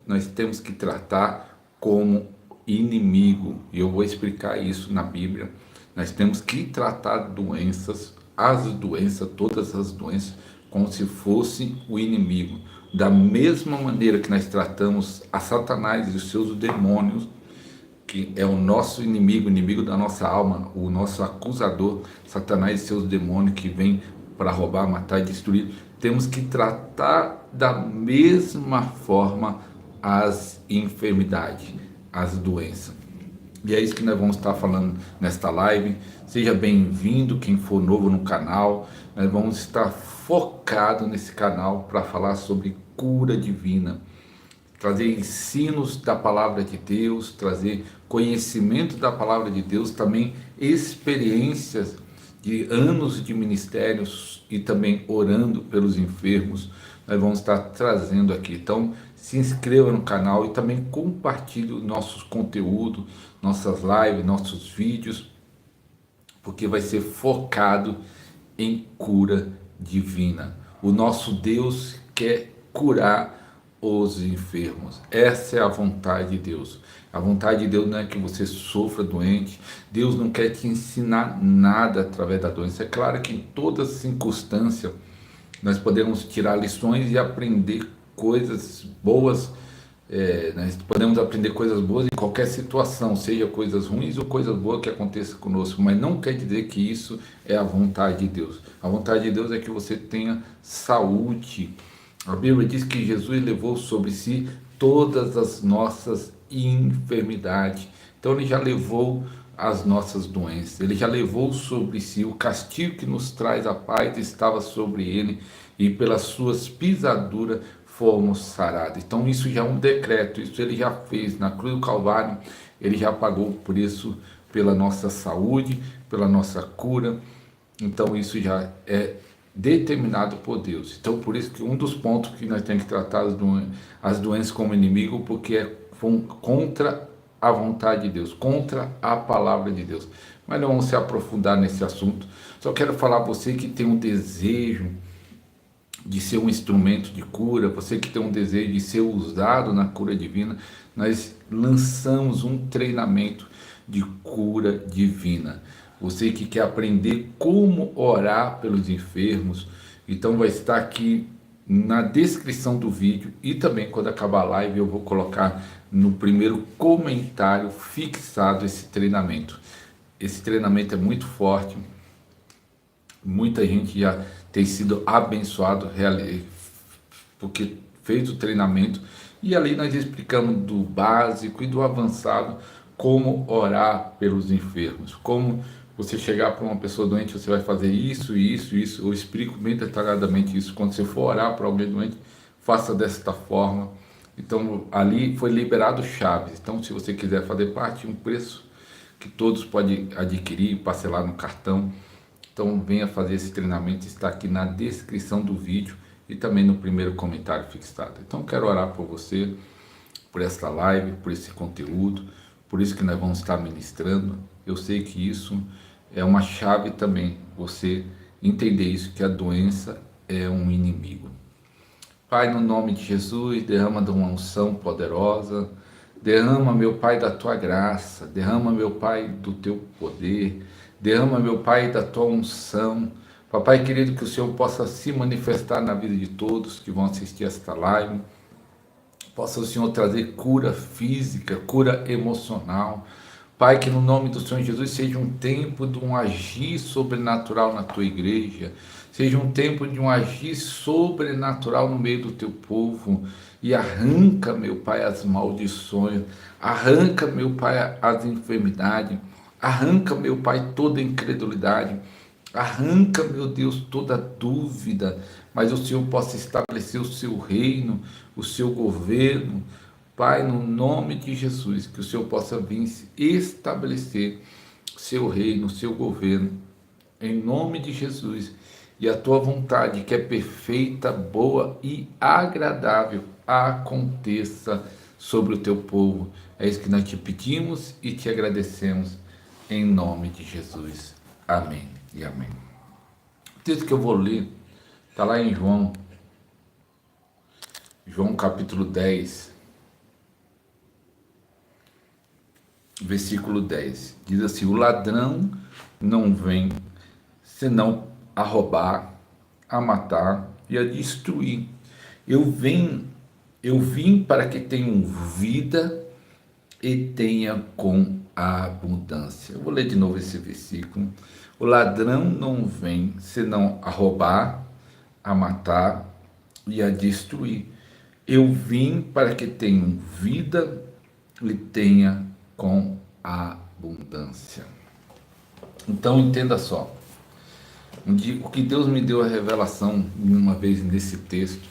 nós temos que tratar como inimigo. E eu vou explicar isso na Bíblia. Nós temos que tratar doenças, todas as doenças, como se fosse o inimigo. Da mesma maneira que nós tratamos a Satanás e os seus demônios, que é o nosso inimigo, inimigo da nossa alma, o nosso acusador, Satanás e seus demônios que vêm para roubar, matar e destruir, temos que tratar da mesma forma as enfermidades, as doenças. E é isso que nós vamos estar falando nesta live. Seja bem-vindo quem for novo no canal. Nós vamos estar focado nesse canal para falar sobre cura divina, trazer ensinos da palavra de Deus, trazer conhecimento da palavra de Deus, também experiências de anos de ministérios e também orando pelos enfermos. Nós vamos estar trazendo aqui. Então, se inscreva no canal e também compartilhe nossos conteúdos, nossas lives, nossos vídeos, porque vai ser focado em cura divina. O nosso Deus quer curar os enfermos. Essa é a vontade de Deus. A vontade de Deus não é que você sofra doente. Deus não quer te ensinar nada através da doença. É claro que em toda circunstância nós podemos tirar lições e aprender coisas boas. Nós podemos aprender coisas boas em qualquer situação, seja coisas ruins ou coisas boas que aconteça conosco, mas não quer dizer que isso é a vontade de Deus. A vontade de Deus é que você tenha saúde. A Bíblia diz que Jesus levou sobre si todas as nossas enfermidades. Então ele já levou as nossas doenças, ele já levou sobre si o castigo que nos traz a paz, estava sobre ele, e pelas suas pisaduras fomos sarados. Então isso já é um decreto, isso ele já fez na cruz do Calvário, ele já pagou por isso, pela nossa saúde, pela nossa cura. Então isso já é determinado por Deus. Então por isso que um dos pontos que nós temos que tratar as doenças como inimigo, porque é contra a vontade de Deus, contra a palavra de Deus. Mas não vamos se aprofundar nesse assunto. Só quero falar a você que tem um desejo de ser um instrumento de cura, você que tem um desejo de ser usado na cura divina, nós lançamos um treinamento de cura divina. Você que quer aprender como orar pelos enfermos, então vai estar aqui na descrição do vídeo, e também quando acabar a live eu vou colocar no primeiro comentário fixado esse treinamento. Esse treinamento é muito forte, muita gente já tem sido abençoado porque fez o treinamento, e ali nós explicamos do básico e do avançado como orar pelos enfermos, como você chegar para uma pessoa doente, você vai fazer isso, isso, isso. Eu explico bem detalhadamente isso. Quando você for orar para alguém doente, faça desta forma. Então, ali foi liberado chaves. Então, se você quiser fazer parte, um preço que todos podem adquirir, parcelar no cartão. Então, venha fazer esse treinamento. Está aqui na descrição do vídeo e também no primeiro comentário fixado. Então, quero orar por você, por esta live, por esse conteúdo, por isso que nós vamos estar ministrando. Eu sei que isso é uma chave também, você entender isso, que a doença é um inimigo. Pai, no nome de Jesus, derrama de uma unção poderosa, derrama, meu Pai, da tua graça, derrama, meu Pai, do teu poder, derrama, meu Pai, da tua unção. Papai querido, que o Senhor possa se manifestar na vida de todos que vão assistir esta live, possa o Senhor trazer cura física, cura emocional. Pai, que no nome do Senhor Jesus seja um tempo de um agir sobrenatural na tua igreja, seja um tempo de um agir sobrenatural no meio do teu povo, e arranca, meu Pai, as maldições, arranca, meu Pai, as enfermidades, arranca, meu Pai, toda incredulidade, arranca, meu Deus, toda dúvida, mas o Senhor possa estabelecer o seu reino, o seu governo. Pai, no nome de Jesus, que o Senhor possa vir estabelecer seu reino, seu governo, em nome de Jesus, e a tua vontade, que é perfeita, boa e agradável, aconteça sobre o teu povo. É isso que nós te pedimos e te agradecemos, em nome de Jesus. Amém e amém. O texto que eu vou ler está lá em João capítulo 10. versículo 10. Diz assim: o ladrão não vem senão a roubar, a matar e a destruir. Eu vim para que tenham vida e tenha com a abundância. Eu vou ler de novo esse versículo. O ladrão não vem senão a roubar, a matar e a destruir. Eu vim para que tenham vida e tenha com abundância. Então entenda só. O que Deus me deu a revelação uma vez nesse texto,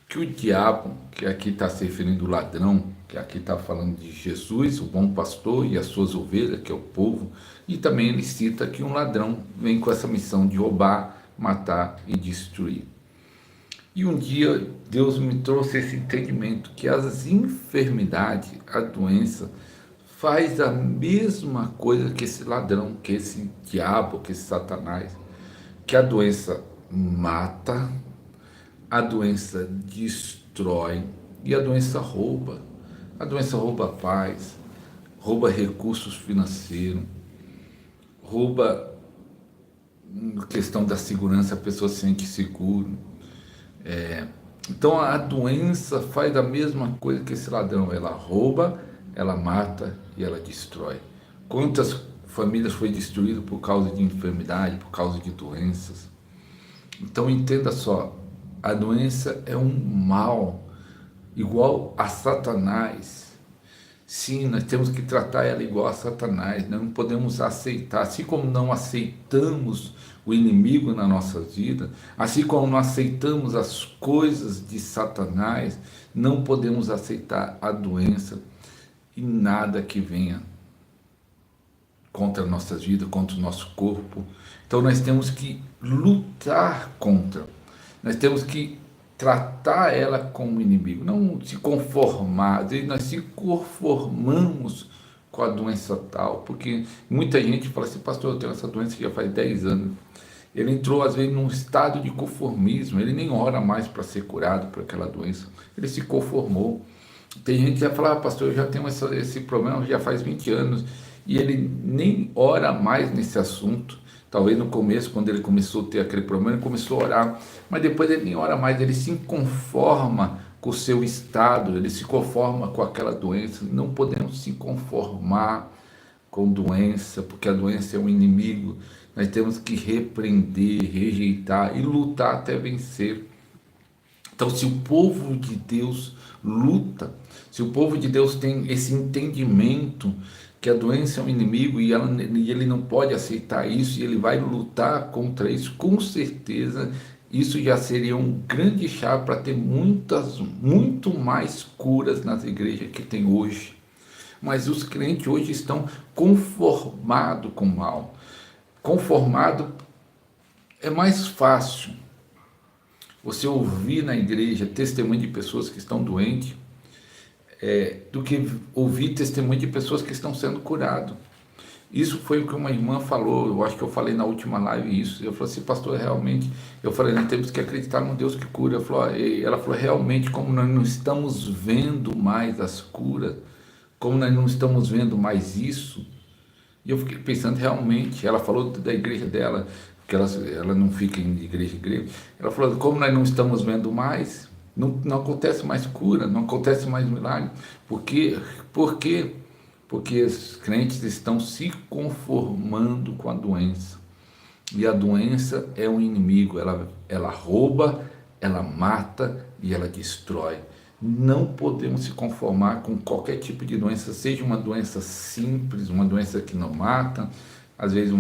que o diabo, que aqui está se referindo ao ladrão, que aqui está falando de Jesus, o bom pastor e as suas ovelhas, que é o povo, e também ele cita que um ladrão vem com essa missão de roubar, matar e destruir. E um dia Deus me trouxe esse entendimento que as enfermidades, a doença, faz a mesma coisa que esse ladrão, que esse diabo, que esse Satanás, que a doença mata, a doença destrói e a doença rouba. A doença rouba a paz, rouba recursos financeiros, rouba questão da segurança, a pessoa se sente seguro. Então a doença faz a mesma coisa que esse ladrão, ela rouba, ela mata e ela destrói. Quantas famílias foi destruídas por causa de enfermidade, por causa de doenças? Então entenda só, a doença é um mal igual a Satanás. Sim, nós temos que tratar ela igual a Satanás, não podemos aceitar, assim como não aceitamos o inimigo na nossa vida, assim como não aceitamos as coisas de Satanás, não podemos aceitar a doença e nada que venha contra a nossa vida, contra o nosso corpo. Então nós temos que lutar contra, nós temos que tratar ela como inimigo, não se conformar. Às vezes nós se conformamos com a doença tal, porque muita gente fala assim: pastor, eu tenho essa doença que já faz 10 anos. Ele entrou às vezes num estado de conformismo, ele nem ora mais para ser curado por aquela doença, ele se conformou. Tem gente que já fala: pastor, eu já tenho esse problema já faz 20 anos, e ele nem ora mais nesse assunto. Talvez no começo, quando ele começou a ter aquele problema, ele começou a orar, mas depois ele nem ora mais, ele se conforma com o seu estado, ele se conforma com aquela doença. Não podemos se conformar com doença, porque a doença é um inimigo. Nós temos que repreender, rejeitar e lutar até vencer. Então, se o povo de Deus luta, se o povo de Deus tem esse entendimento que a doença é um inimigo e ele não pode aceitar isso, e ele vai lutar contra isso, com certeza isso já seria um grande chave para ter muito mais curas nas igrejas que tem hoje. Mas os crentes hoje estão conformados com o mal. Conformado é mais fácil você ouvir na igreja testemunho de pessoas que estão doentes, do que ouvir testemunho de pessoas que estão sendo curadas. Isso foi o que uma irmã falou, eu acho que eu falei na última live isso. Eu falei assim: pastor, realmente, eu falei, nós temos que acreditar num Deus que cura. Ela falou: realmente, como nós não estamos vendo mais as curas, como nós não estamos vendo mais isso. E eu fiquei pensando, realmente, ela falou da igreja dela, que ela não fica em igreja. Ela falou: como nós não estamos vendo mais, não acontece mais cura, não acontece mais milagre. Por quê? Porque os crentes estão se conformando com a doença. E a doença é um inimigo, ela rouba, ela mata e ela destrói. Não podemos se conformar com qualquer tipo de doença, seja uma doença simples, uma doença que não mata, às vezes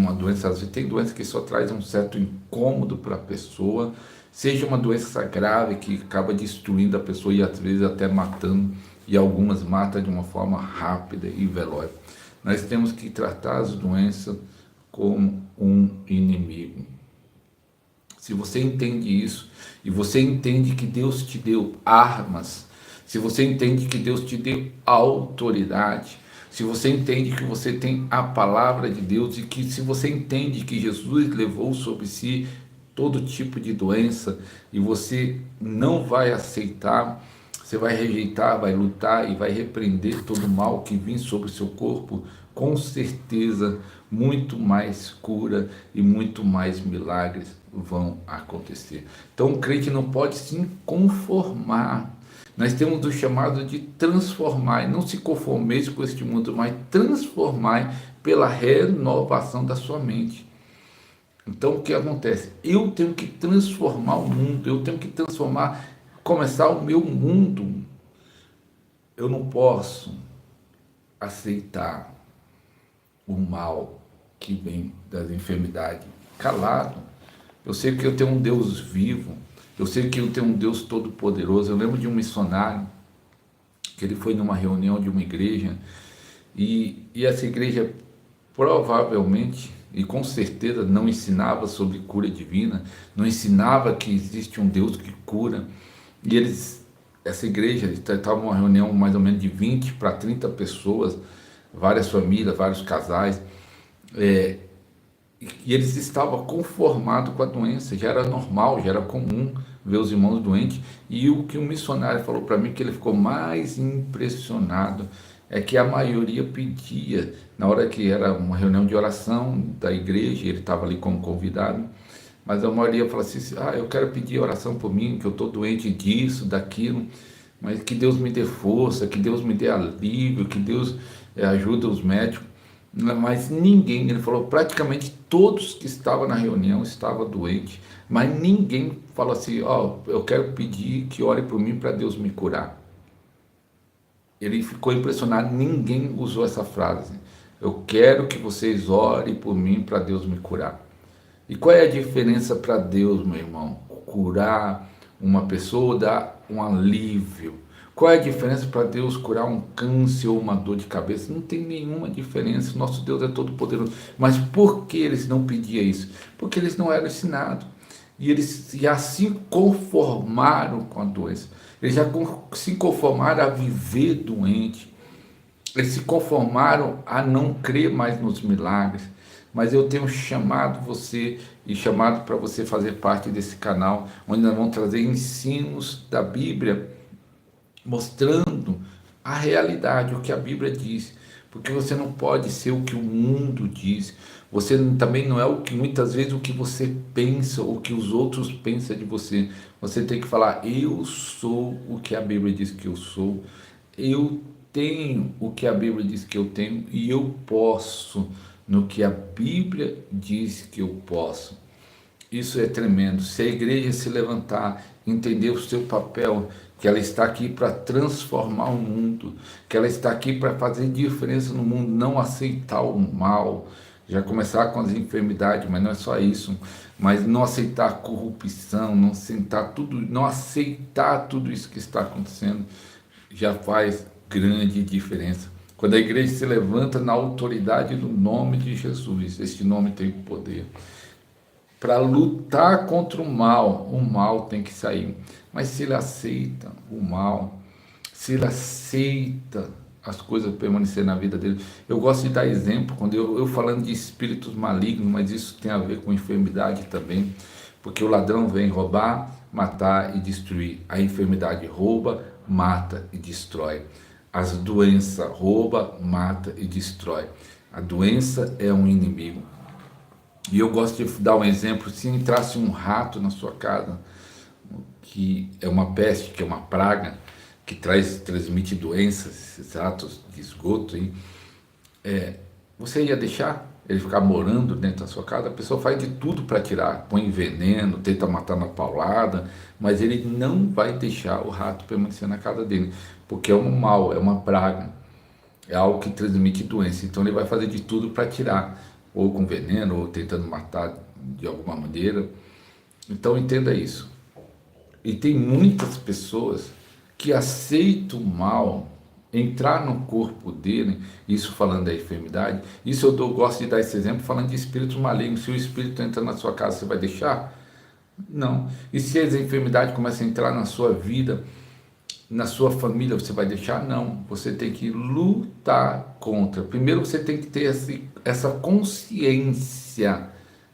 tem doença que só traz um certo incômodo para a pessoa, seja uma doença grave que acaba destruindo a pessoa e às vezes até matando, e algumas matam de uma forma rápida e veloz. Nós temos que tratar as doenças como um inimigo. Se você entende isso, e você entende que Deus te deu armas, se você entende que Deus te deu autoridade, se você entende que você tem a palavra de Deus, e que se você entende que Jesus levou sobre si todo tipo de doença, e você não vai aceitar, você vai rejeitar, vai lutar e vai repreender todo o mal que vem sobre o seu corpo, com certeza muito mais cura e muito mais milagres vão acontecer. Então o crente não pode se conformar. Nós temos o chamado de transformar, e não se conformeis com este mundo, mas transformar pela renovação da sua mente. Então o que acontece? Eu tenho que transformar o mundo, eu tenho que transformar, começar o meu mundo. Eu não posso aceitar o mal que vem das enfermidades calado. Eu sei que eu tenho um Deus vivo, eu sei que eu tenho um Deus todo-poderoso. Eu lembro de um missionário que ele foi numa reunião de uma igreja e essa igreja provavelmente e com certeza não ensinava sobre cura divina, não ensinava que existe um Deus que cura. E essa igreja estava uma reunião mais ou menos de 20 para 30 pessoas, várias famílias, vários casais, e eles estavam conformados com a doença, já era normal, já era comum ver os irmãos doentes. E o que um missionário falou para mim, que ele ficou mais impressionado, é que a maioria pedia, na hora que era uma reunião de oração da igreja, ele estava ali como convidado, mas a maioria falou assim, eu quero pedir oração por mim, que eu estou doente disso, daquilo, mas que Deus me dê força, que Deus me dê alívio, que Deus ajude os médicos. Mas ninguém, ele falou, praticamente todos que estavam na reunião estavam doentes, mas ninguém falou assim, eu quero pedir que ore por mim para Deus me curar. Ele ficou impressionado, ninguém usou essa frase, eu quero que vocês orem por mim para Deus me curar. E qual é a diferença para Deus, meu irmão? Curar uma pessoa, dar um alívio. Qual é a diferença para Deus curar um câncer ou uma dor de cabeça? Não tem nenhuma diferença. Nosso Deus é todo poderoso. Mas por que eles não pediam isso? Porque eles não eram ensinados. E eles já se conformaram com a doença. Eles já se conformaram a viver doente. Eles se conformaram a não crer mais nos milagres. Mas eu tenho chamado você e chamado para você fazer parte desse canal, onde nós vamos trazer ensinos da Bíblia, mostrando a realidade, o que a Bíblia diz, porque você não pode ser o que o mundo diz, você também não é o que muitas vezes o que você pensa, ou o que os outros pensam de você. Você tem que falar, eu sou o que a Bíblia diz que eu sou, eu tenho o que a Bíblia diz que eu tenho, e eu posso no que a Bíblia diz que eu posso. Isso é tremendo. Se a igreja se levantar, entender o seu papel, que ela está aqui para transformar o mundo, que ela está aqui para fazer diferença no mundo, não aceitar o mal, já começar com as enfermidades, mas não é só isso, mas não aceitar a corrupção, não aceitar tudo isso que está acontecendo, já faz grande diferença. Quando a igreja se levanta na autoridade do nome de Jesus, este nome tem poder para lutar contra o mal tem que sair. Mas se ele aceita o mal, se ele aceita as coisas permanecer na vida dele. Eu gosto de dar exemplo, quando eu falando de espíritos malignos, mas isso tem a ver com enfermidade também, porque o ladrão vem roubar, matar e destruir. A enfermidade rouba, mata e destrói. As doenças rouba, mata e destrói. A doença é um inimigo. E eu gosto de dar um exemplo, se entrasse um rato na sua casa, que é uma peste, que é uma praga, que transmite doenças, esses ratos de esgoto, você ia deixar ele ficar morando dentro da sua casa? A pessoa faz de tudo para tirar, põe veneno, tenta matar na paulada, mas ele não vai deixar o rato permanecer na casa dele, porque é um mal, é uma praga, é algo que transmite doença, então ele vai fazer de tudo para tirar, ou com veneno, ou tentando matar de alguma maneira. Então entenda isso. E tem muitas pessoas que aceitam o mal entrar no corpo dele, isso falando da enfermidade. Isso eu gosto de dar esse exemplo falando de espíritos malignos. Se o espírito entra na sua casa, você vai deixar? Não. E se as enfermidades começam a entrar na sua vida, na sua família, você vai deixar? Não. Você tem que lutar contra. Primeiro você tem que ter essa consciência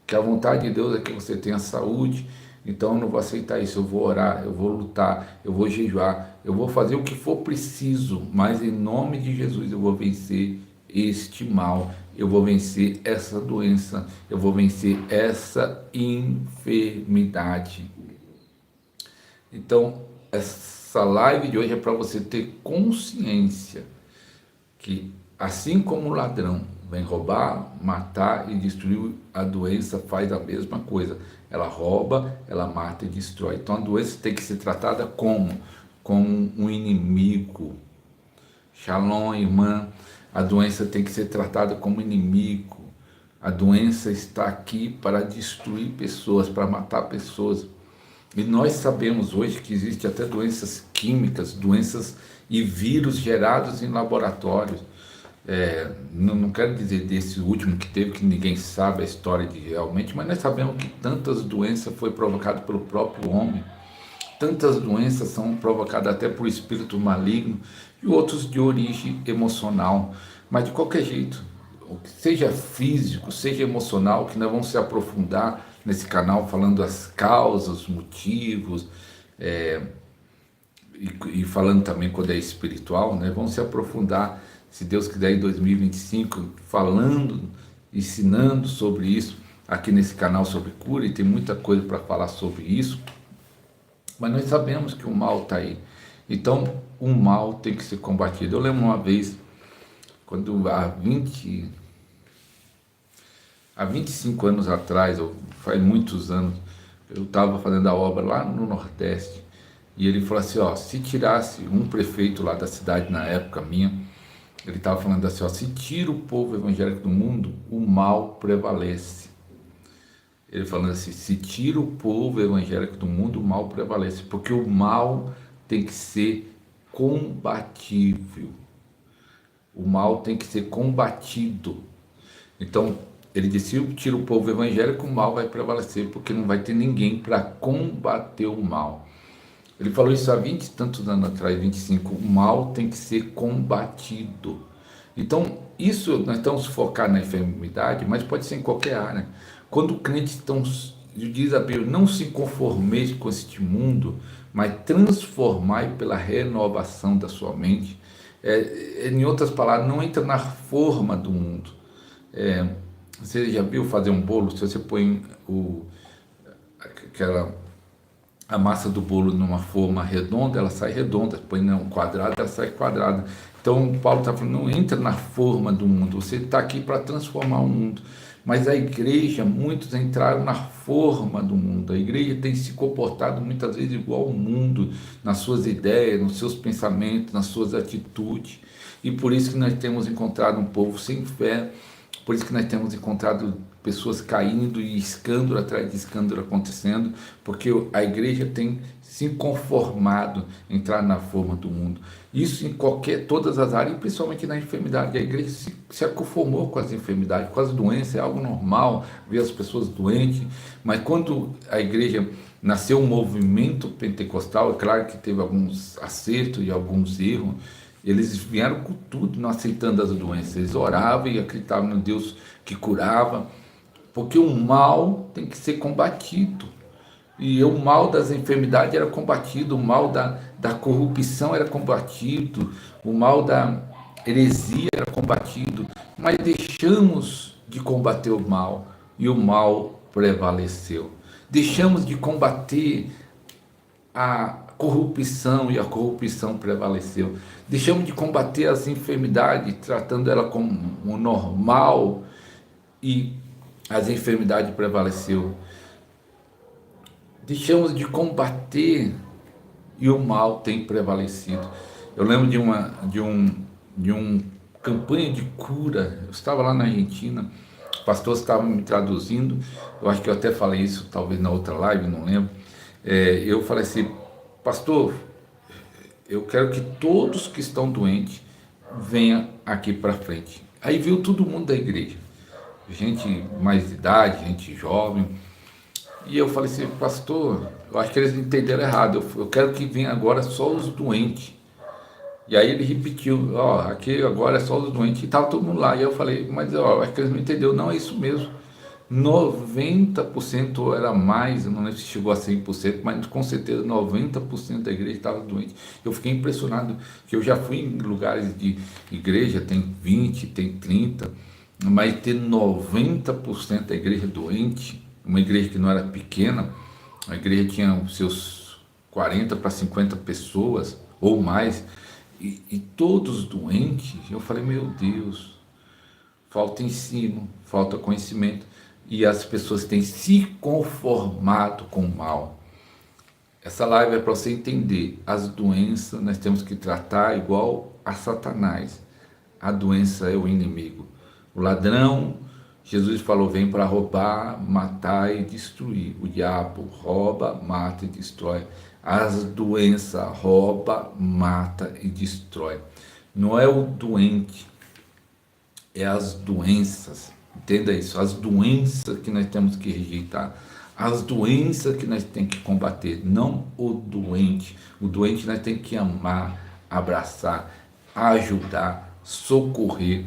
que a vontade de Deus é que você tenha saúde. Então eu não vou aceitar isso, eu vou orar, eu vou lutar, eu vou jejuar, eu vou fazer o que for preciso, mas em nome de Jesus eu vou vencer este mal, eu vou vencer essa doença, eu vou vencer essa enfermidade. Então, essa live de hoje é para você ter consciência que, assim como o ladrão vem roubar, matar e destruir, a doença faz a mesma coisa. Ela rouba, ela mata e destrói. Então a doença tem que ser tratada como? Como um inimigo. Shalom, irmã. A doença tem que ser tratada como inimigo. A doença está aqui para destruir pessoas, para matar pessoas. E nós sabemos hoje que existe até doenças químicas, doenças e vírus gerados em laboratórios. Não quero dizer desse último que teve, que ninguém sabe a história de realmente, mas nós sabemos que tantas doenças foram provocadas pelo próprio homem, tantas doenças são provocadas até por espírito maligno e outros de origem emocional. Mas de qualquer jeito, seja físico, seja emocional, que nós vamos se aprofundar nesse canal falando as causas, os motivos, e falando também quando é espiritual, né? Vamos se aprofundar, se Deus quiser, em 2025, falando, ensinando sobre isso, aqui nesse canal sobre cura, e tem muita coisa para falar sobre isso, mas nós sabemos que o mal está aí, então o mal tem que ser combatido. Eu lembro uma vez, quando há 25 anos atrás, ou faz muitos anos, eu estava fazendo a obra lá no Nordeste, e ele falou assim, ó, se tirasse um prefeito lá da cidade na época minha, ele estava falando assim, ó, se tira o povo evangélico do mundo, o mal prevalece. Ele falando assim, se tira o povo evangélico do mundo, o mal prevalece, porque o mal tem que ser combatível. O mal tem que ser combatido. Então, ele disse, se tira o povo evangélico, o mal vai prevalecer, porque não vai ter ninguém para combater o mal. Ele falou isso há 20 e tantos anos atrás, 25. O mal tem que ser combatido. Então, isso nós estamos focados na enfermidade, mas pode ser em qualquer área. Quando o crente diz a Bíblia, não se conformeis com este mundo, mas transformai pela renovação da sua mente. Em outras palavras, não entra na forma do mundo. Você já viu fazer um bolo? Se você põe a massa do bolo numa forma redonda, ela sai redonda. Põe num quadrado, ela sai quadrada. Então, Paulo está falando, não entra na forma do mundo. Você está aqui para transformar o mundo. Mas a igreja, muitos entraram na forma do mundo. A igreja tem se comportado muitas vezes igual ao mundo, nas suas ideias, nos seus pensamentos, nas suas atitudes. E por isso que nós temos encontrado um povo sem fé, por isso que nós temos encontrado pessoas caindo e escândalo atrás de escândalo acontecendo, porque a igreja tem se conformado em entrar na forma do mundo. Isso em todas as áreas, e principalmente na enfermidade. A igreja se conformou com as enfermidades, com as doenças, é algo normal ver as pessoas doentes, mas quando a igreja nasceu um movimento pentecostal, é claro que teve alguns acertos e alguns erros, eles vieram com tudo, não aceitando as doenças, eles oravam e acreditavam no Deus que curava, porque o mal tem que ser combatido, e o mal das enfermidades era combatido, o mal da corrupção era combatido, o mal da heresia era combatido, mas deixamos de combater o mal, e o mal prevaleceu. Deixamos de combater a corrupção, e a corrupção prevaleceu. Deixamos de combater as enfermidades, tratando ela como normal, e as enfermidades prevaleceu. Deixamos de combater e o mal tem prevalecido. Eu lembro de uma campanha de cura. Eu estava lá na Argentina, o pastor estava me traduzindo, eu acho que eu até falei isso talvez na outra live, não lembro. Eu falei assim, pastor, eu quero que todos que estão doentes venham aqui para frente. Aí viu todo mundo da igreja, gente mais de idade, gente jovem, e eu falei assim, pastor, eu acho que eles entenderam errado, eu quero que venha agora só os doentes. E aí ele repetiu, aqui agora é só os doentes, e estava todo mundo lá. E eu falei, mas eu acho que eles não entenderam, não, é isso mesmo. 90% ou era mais, eu não lembro se chegou a 100%, mas com certeza 90% da igreja estava doente. Eu fiquei impressionado, que eu já fui em lugares de igreja, tem 20, tem 30, mas ter 90% da igreja doente, uma igreja que não era pequena, a igreja tinha os seus 40 para 50 pessoas ou mais, e todos doentes. Eu falei, meu Deus, falta ensino, falta conhecimento, e as pessoas têm se conformado com o mal. Essa live é para você entender, as doenças nós temos que tratar igual a Satanás. A doença é o inimigo. O ladrão, Jesus falou, vem para roubar, matar e destruir. O diabo rouba, mata e destrói. As doenças rouba, mata e destrói. Não é o doente, é as doenças. Entenda isso, as doenças que nós temos que rejeitar, as doenças que nós temos que combater, não o doente. O doente nós temos que amar, abraçar, ajudar, socorrer,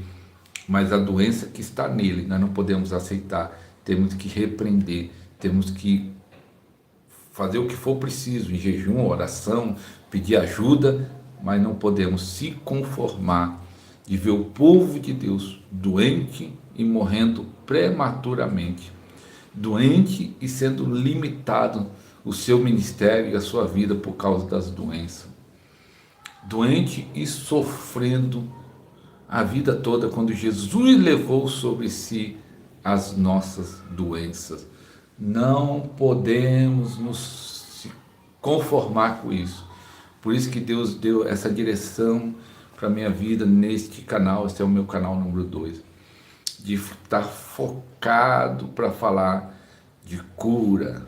mas a doença que está nele, nós não podemos aceitar, temos que repreender, temos que fazer o que for preciso, em jejum, oração, pedir ajuda, mas não podemos se conformar de ver o povo de Deus doente e morrendo prematuramente, doente e sendo limitado o seu ministério e a sua vida por causa das doenças, doente e sofrendo a vida toda, quando Jesus levou sobre si as nossas doenças. Não podemos nos conformar com isso. Por isso que Deus deu essa direção para a minha vida neste canal. Esse é o meu canal número 2, de estar focado para falar de cura,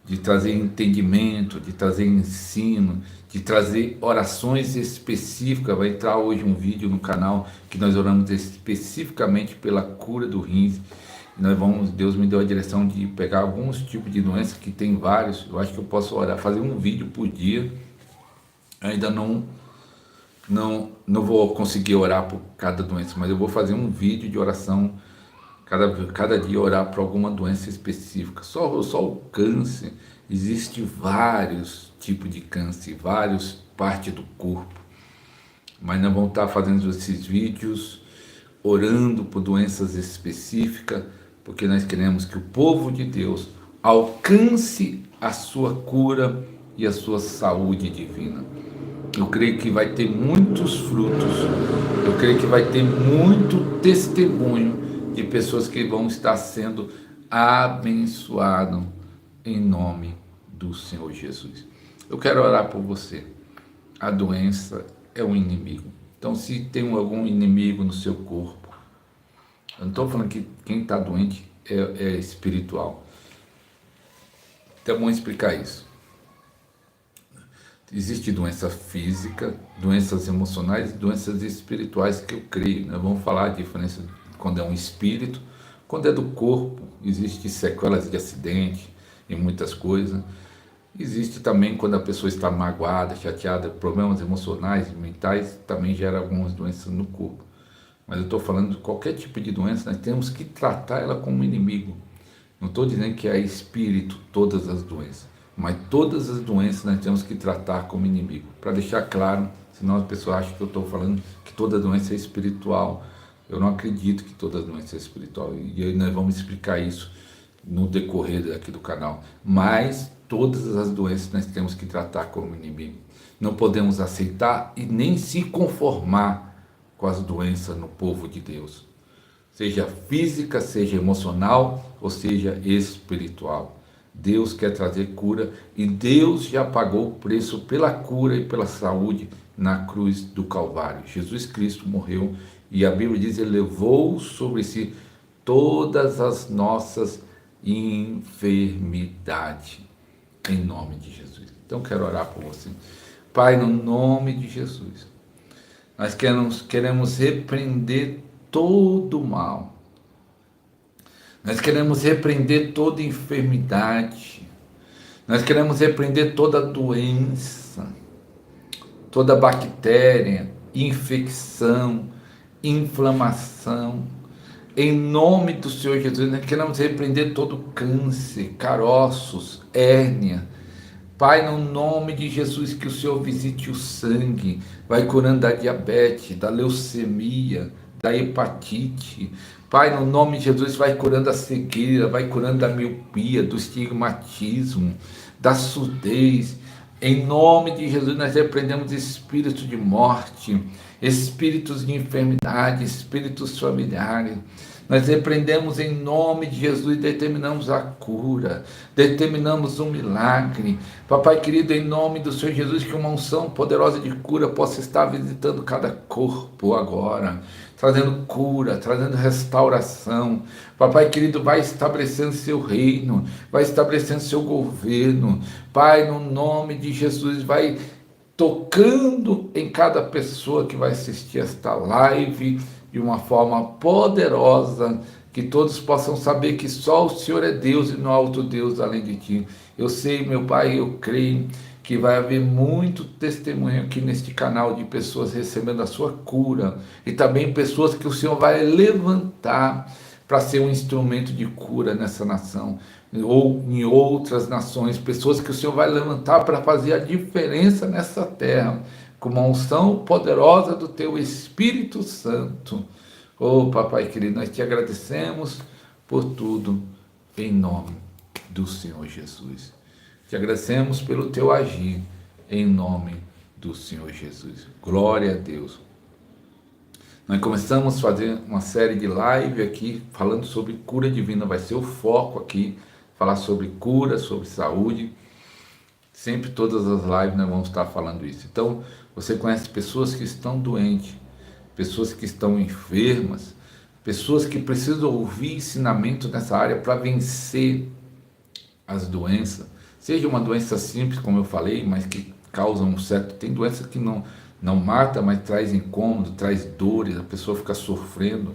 de trazer entendimento, de trazer ensino, de trazer orações específicas. Vai entrar hoje um vídeo no canal que nós oramos especificamente pela cura do rins. Deus me deu a direção de pegar alguns tipos de doenças, que tem vários. Eu acho que eu posso orar, fazer um vídeo por dia. Ainda não vou conseguir orar por cada doença, mas eu vou fazer um vídeo de oração, cada dia orar por alguma doença específica. Só o câncer, existe vários tipos de câncer, várias partes do corpo, mas nós vamos estar fazendo esses vídeos, orando por doenças específicas, porque nós queremos que o povo de Deus alcance a sua cura e a sua saúde divina. Eu creio que vai ter muitos frutos, eu creio que vai ter muito testemunho de pessoas que vão estar sendo abençoadas em nome do Senhor Jesus. Eu quero orar por você. A doença é um inimigo. Então, se tem algum inimigo no seu corpo, eu não estou falando que quem está doente é espiritual. Então, é bom explicar isso. Existe doença física, doenças emocionais e doenças espirituais, que eu creio. Nós vamos falar a diferença quando é um espírito, quando é do corpo. Existe sequelas de acidente e muitas coisas. Existe também quando a pessoa está magoada, chateada, problemas emocionais e mentais, também gera algumas doenças no corpo. Mas eu estou falando de qualquer tipo de doença, nós temos que tratar ela como inimigo. Não estou dizendo que é espírito todas as doenças, mas todas as doenças nós temos que tratar como inimigo. Para deixar claro, senão as pessoas acham que eu estou falando que toda doença é espiritual. Eu não acredito que toda doença é espiritual, e aí nós vamos explicar isso no decorrer aqui do canal. Mas todas as doenças nós temos que tratar como inimigo. Não podemos aceitar e nem se conformar com as doenças no povo de Deus, seja física, seja emocional ou seja espiritual. Deus quer trazer cura, e Deus já pagou o preço pela cura e pela saúde na cruz do Calvário. Jesus Cristo morreu, e a Bíblia diz, ele levou sobre si todas as nossas enfermidades, em nome de Jesus. Então quero orar por você. Pai, no nome de Jesus, nós queremos repreender todo o mal. Nós queremos repreender toda enfermidade. Nós queremos repreender toda doença, toda bactéria, infecção, inflamação. Em nome do Senhor Jesus, nós queremos repreender todo câncer, caroços, hérnia. Pai, no nome de Jesus, que o Senhor visite o sangue, vai curando da diabetes, da leucemia, da hepatite. Pai, no nome de Jesus, vai curando a cegueira, vai curando da miopia, do estigmatismo, da surdez. Em nome de Jesus, nós repreendemos espíritos de morte, espíritos de enfermidade, espíritos familiares. Nós repreendemos em nome de Jesus e determinamos a cura, determinamos um milagre. Papai querido, em nome do Senhor Jesus, que uma unção poderosa de cura possa estar visitando cada corpo agora, trazendo cura, trazendo restauração. Papai querido, vai estabelecendo seu reino, vai estabelecendo seu governo. Pai, no nome de Jesus, vai tocando em cada pessoa que vai assistir esta live de uma forma poderosa, que todos possam saber que só o Senhor é Deus e não há outro Deus além de ti. Eu sei, meu Pai, eu creio que vai haver muito testemunho aqui neste canal de pessoas recebendo a sua cura e também pessoas que o Senhor vai levantar para ser um instrumento de cura nessa nação ou em outras nações, pessoas que o Senhor vai levantar para fazer a diferença nessa terra, com uma unção poderosa do Teu Espírito Santo. Oh, Papai querido, nós te agradecemos por tudo, em nome do Senhor Jesus. Te agradecemos pelo Teu agir, em nome do Senhor Jesus. Glória a Deus. Nós começamos a fazer uma série de live aqui, falando sobre cura divina, vai ser o foco aqui, falar sobre cura, sobre saúde. Sempre todas as lives nós vamos estar falando isso. Então, você conhece pessoas que estão doentes, pessoas que estão enfermas, pessoas que precisam ouvir ensinamento nessa área para vencer as doenças. Seja uma doença simples, como eu falei, mas que causa um certo... Tem doença que não mata, mas traz incômodo, traz dores, a pessoa fica sofrendo.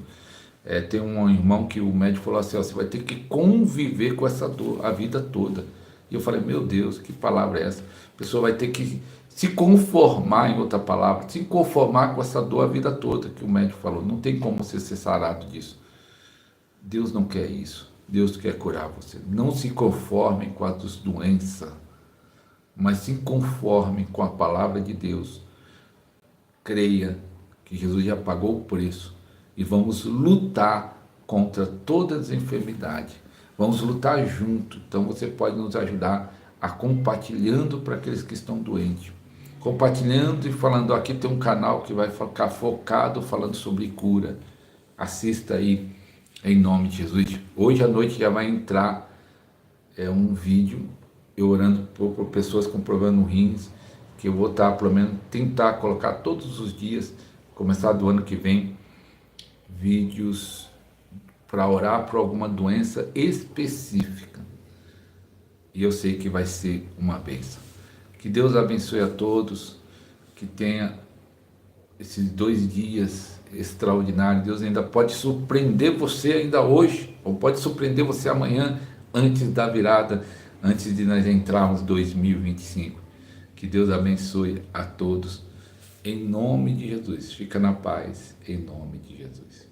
Tem um irmão que o médico falou assim, ó, você vai ter que conviver com essa dor a vida toda. E eu falei, meu Deus, que palavra é essa? A pessoa vai ter que se conformar, em outra palavra, se conformar com essa dor a vida toda, que o médico falou. Não tem como você ser sarado disso. Deus não quer isso. Deus quer curar você. Não se conformem com as doenças, mas se conformem com a palavra de Deus. Creia que Jesus já pagou o preço e vamos lutar contra todas as enfermidades. Vamos lutar junto. Então você pode nos ajudar a compartilhando para aqueles que estão doentes. Compartilhando e falando, aqui tem um canal que vai ficar focado falando sobre cura. Assista aí, em nome de Jesus. Hoje à noite já vai entrar um vídeo, eu orando por pessoas com problema no rins, que eu vou estar, pelo menos, tentar colocar todos os dias, começar do ano que vem, vídeos para orar por alguma doença específica. E eu sei que vai ser uma bênção. Que Deus abençoe a todos, que tenha esses 2 dias extraordinários. Deus ainda pode surpreender você ainda hoje, ou pode surpreender você amanhã, antes da virada, antes de nós entrarmos em 2025. Que Deus abençoe a todos, em nome de Jesus. Fica na paz, em nome de Jesus.